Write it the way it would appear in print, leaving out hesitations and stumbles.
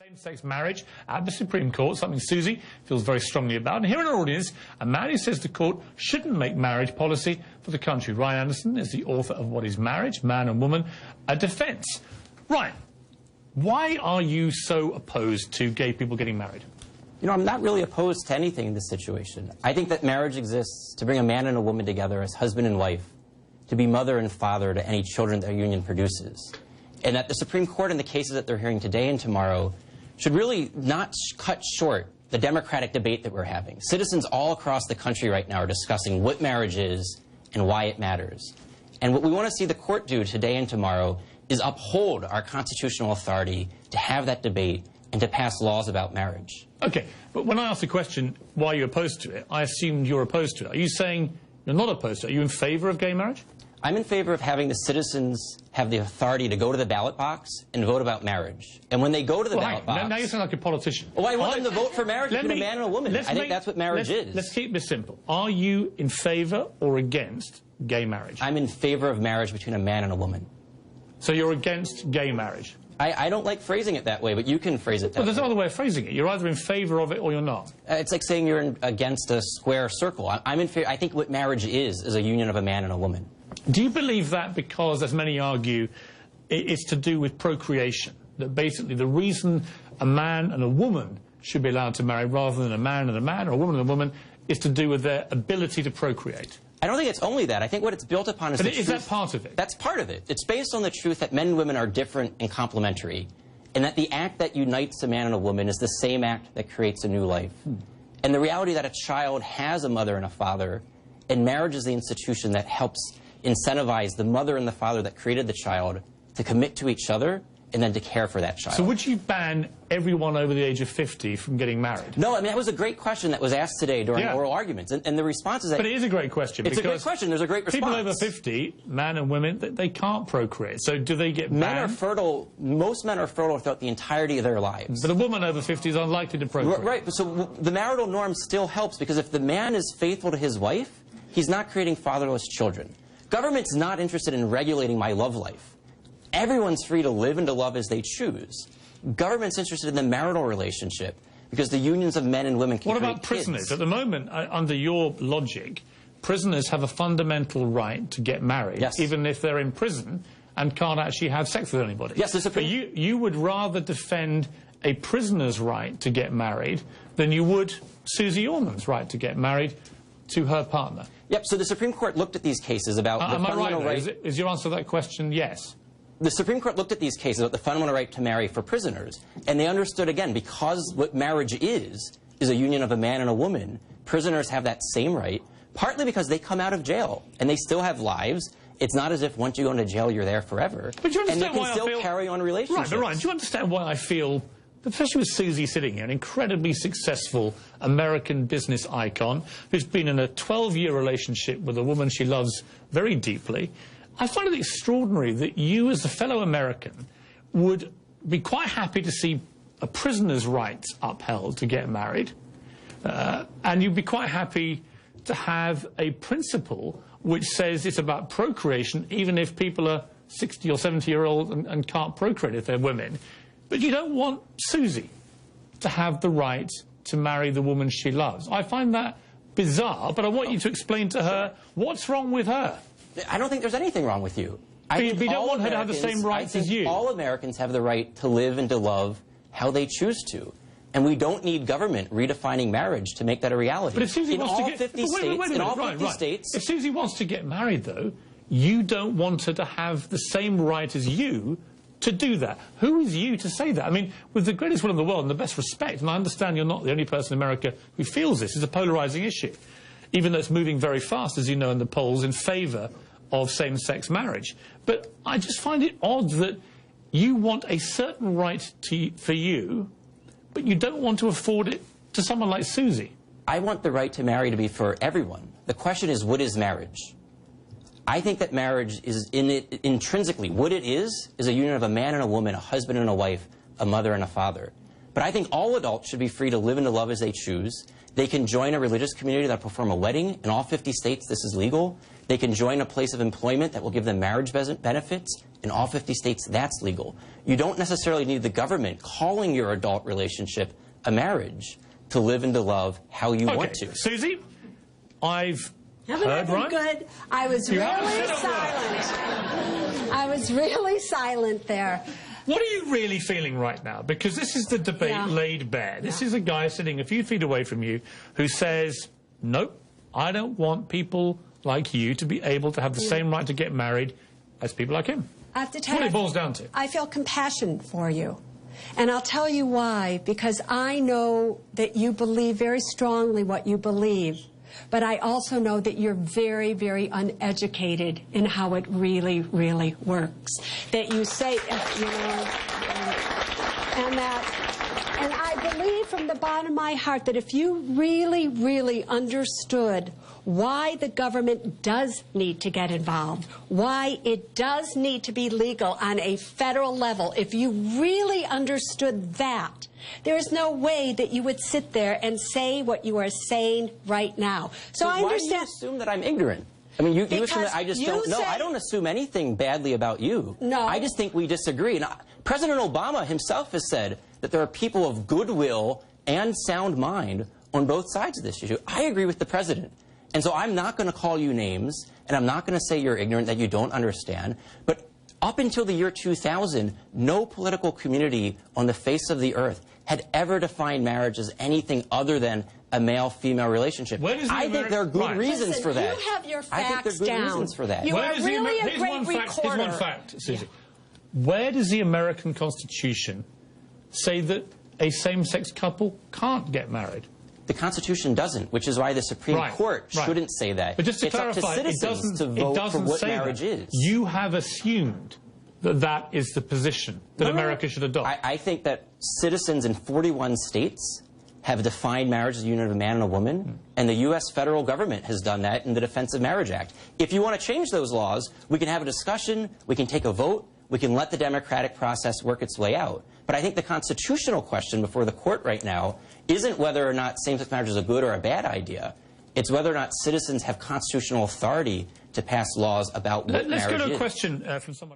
Same-sex marriage at the Supreme Court, something Susie feels very strongly about. And here in our audience, a man who says the court shouldn't make marriage policy for the country. Ryan Adderson is the author of What is Marriage? Man and Woman, a Defence. Ryan, why are you so opposed to gay people getting married? You know, I'm not really opposed to anything in this situation. I think that marriage exists to bring a man and a woman together as husband and wife, to be mother and father to any children their union produces. And that the Supreme Court, in the cases that they're hearing today and tomorrow, should really not cut short the democratic debate that we're having. Citizens all across the country right now are discussing what marriage is and why it matters. And what we want to see the court do today and tomorrow is uphold our constitutional authority to have that debate and to pass laws about marriage. Okay, but when I asked the question, why are you opposed to it, I assumed you're opposed to it. Are you saying you're not opposed to it? Are you in favour of gay marriage? I'm in favor of having the citizens have the authority to go to the ballot box and vote about marriage. And when they go to the ballot box... Now you sound like a politician. Oh, I want them to vote for marriage between a man and a woman. I think that's what marriage is. Let's keep this simple. Are you in favour or against gay marriage? I'm in favour of marriage between a man and a woman. So you're against gay marriage? I don't like phrasing it that way, but you can phrase it that way. Well, there's no other way of phrasing it. You're either in favour of it or you're not. It's like saying you're against a square circle. I'm in favor. I think what marriage is a union of a man and a woman. Do you believe that because, as many argue, it's to do with procreation? That basically the reason a man and a woman should be allowed to marry rather than a man and a man or a woman and a woman is to do with their ability to procreate? I don't think it's only that. I think what it's built upon is the truth. Is that part of it? That's part of it. It's based on the truth that men and women are different and complementary, and that the act that unites a man and a woman is the same act that creates a new life. And the reality that a child has a mother and a father, and marriage is the institution that helps incentivize the mother and the father that created the child to commit to each other and then to care for that child. So would you ban everyone over the age of 50 from getting married? No, I mean, that was a great question that was asked today during oral arguments. And the response is that... But it is a great question. It's a great question. There's a great response. People over 50, men and women, they can't procreate. So do they get banned? Men are fertile. Most men are fertile throughout the entirety of their lives. But a woman over 50 is unlikely to procreate. Right. So the marital norm still helps, because if the man is faithful to his wife, he's not creating fatherless children. Government's not interested in regulating my love life. Everyone's free to live and to love as they choose. Government's interested in the marital relationship because the unions of men and women can create kids. What about prisoners? At the moment, under your logic, prisoners have a fundamental right to get married, even if they're in prison and can't actually have sex with anybody. Yes, but you would rather defend a prisoner's right to get married than you would Susie Orman's right to get married to her partner. Yep, so the Supreme Court looked at these cases about the fundamental right... Is your answer to that question yes? The Supreme Court looked at these cases about the fundamental right to marry for prisoners, and they understood, again, because what marriage is a union of a man and a woman, prisoners have that same right, partly because they come out of jail, and they still have lives. It's not as if once you go into jail, you're there forever. But do you understand and they can still carry on relationships. Right, but Ryan, do you understand why I feel, especially with Susie sitting here, an incredibly successful American business icon who's been in a 12-year relationship with a woman she loves very deeply, I find it extraordinary that you, as a fellow American, would be quite happy to see a prisoner's rights upheld to get married, and you'd be quite happy to have a principle which says it's about procreation, even if people are 60 or 70-year-old and can't procreate if they're women. But you don't want Susie to have the right to marry the woman she loves. I find that bizarre, but I want you to explain to her what's wrong with her. I don't think there's anything wrong with you. But you don't want her to have the same rights as you. All Americans have the right to live and to love how they choose to. And we don't need government redefining marriage to make that a reality. But if Susie wants to get... If Susie wants to get married, though, you don't want her to have the same right as you to do that. Who is you to say that? I mean, with the greatest will in the world and the best respect, and I understand you're not the only person in America who feels this, it's a polarising issue, even though it's moving very fast, as you know, in the polls in favour of same-sex marriage. But I just find it odd that you want a certain right for you, but you don't want to afford it to someone like Susie. I want the right to marry to be for everyone. The question is, what is marriage? I think that marriage is intrinsically, what it is a union of a man and a woman, a husband and a wife, a mother and a father. But I think all adults should be free to live and to love as they choose. They can join a religious community that will perform a wedding. In all 50 states, this is legal. They can join a place of employment that will give them marriage benefits In all 50 states, that's legal. You don't necessarily need the government calling your adult relationship a marriage to live and to love how you want to. Susie, I've Haven't I heard, been right? good? I was really silent. I was really silent there. What are you really feeling right now? Because this is the debate laid bare. This is a guy sitting a few feet away from you who says, nope, I don't want people like you to be able to have the same right to get married as people like him. I have to tell That's what you, it boils down to. I feel compassion for you. And I'll tell you why. Because I know that you believe very strongly what you believe. But I also know that you're very, very uneducated in how it really, really works. That you say, you know, and I believe from the bottom of my heart that if you really, really understood why the government does need to get involved, why it does need to be legal on a federal level, if you really understood that, there is no way that you would sit there and say what you are saying right now. So I understand. Why do you assume that I'm ignorant? I mean, you assume that I just don't know. I don't assume anything badly about you. No. I just think we disagree. And President Obama himself has said that there are people of goodwill and sound mind on both sides of this issue. I agree with the president. And so I'm not going to call you names, and I'm not going to say you're ignorant, that you don't understand. But up until the year 2000, no political community on the face of the earth had ever defined marriage as anything other than a male-female relationship. I think there are good reasons for that. You have your facts I think there are good reasons for that. You are really a great recorder. Here's one fact, Susie. Where does the American Constitution say that a same-sex couple can't get married? The Constitution doesn't, which is why the Supreme Court shouldn't say that. But just to clarify, up to citizens to vote for what marriage is. You have assumed that that is the position that America should adopt. I think that citizens in 41 states have defined marriage as a union of a man and a woman, and the U.S. federal government has done that in the Defense of Marriage Act. If you want to change those laws, we can have a discussion, we can take a vote, we can let the democratic process work its way out. But I think the constitutional question before the court right now isn't whether or not same-sex marriage is a good or a bad idea. It's whether or not citizens have constitutional authority to pass laws about what marriage is. Let's go to a question from someone else.